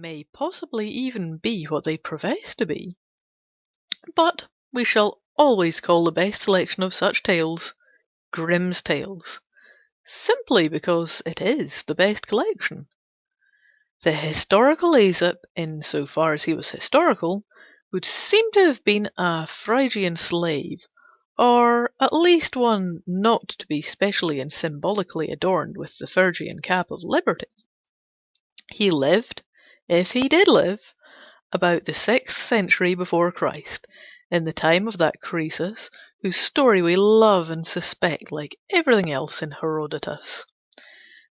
may possibly even be what they profess to be. But we shall always call the best selection of such tales Grimm's Tales, simply because it is the best collection. The historical Aesop, in so far as he was historical, would seem to have been a Phrygian slave, or at least one not to be specially and symbolically adorned with the Phrygian cap of liberty. He lived, if he did live, about the 6th century before Christ, in the time of that Croesus, whose story we love and suspect like everything else in Herodotus.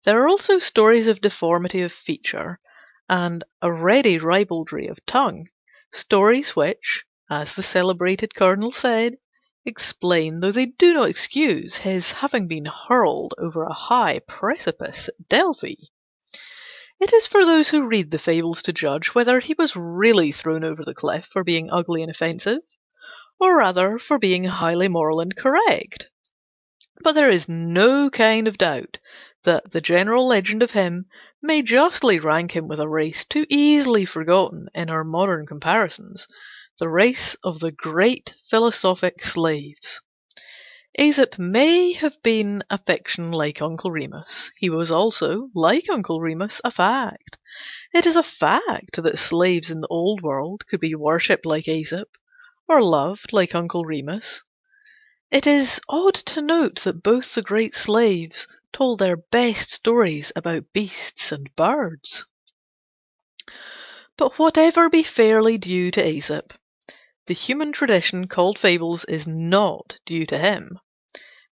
There are also stories of deformity of feature and a ready ribaldry of tongue, stories which, as the celebrated Cardinal said, explain, though they do not excuse, his having been hurled over a high precipice at Delphi. It is for those who read the fables to judge whether he was really thrown over the cliff for being ugly and offensive, or rather for being highly moral and correct. But there is no kind of doubt that the general legend of him may justly rank him with a race too easily forgotten in our modern comparisons, the race of the great philosophic slaves. Aesop may have been a fiction like Uncle Remus. He was also, like Uncle Remus, a fact. It is a fact that slaves in the old world could be worshipped like Aesop, or loved like Uncle Remus. It is odd to note that both the great slaves told their best stories about beasts and birds. But whatever be fairly due to Aesop, the human tradition called Fables is not due to him.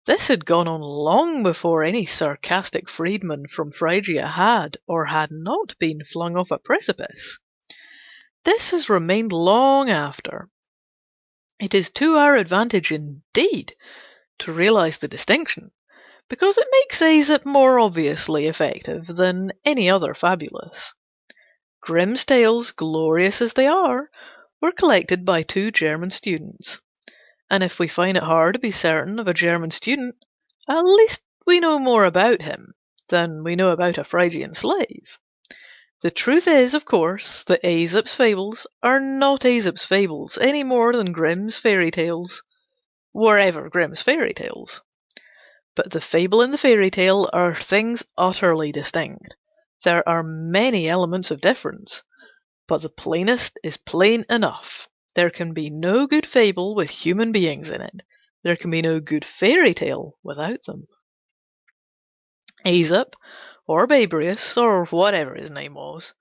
This had gone on long before any sarcastic freedman from Phrygia had or had not been flung off a precipice. This has remained long after. It is to our advantage indeed to realize the distinction, because it makes Aesop more obviously effective than any other fabulist. Grimm's tales, glorious as they are, were collected by 2 German students, and if we find it hard to be certain of a German student, at least we know more about him than we know about a Phrygian slave. The truth is, of course, that Aesop's fables are not Aesop's fables any more than Grimm's fairy tales were ever Grimm's fairy tales. But the fable and the fairy tale are things utterly distinct. There are many elements of difference, but the plainest is plain enough. There can be no good fable with human beings in it. There can be no good fairy tale without them. Aesop, or Babrius, or whatever his name was,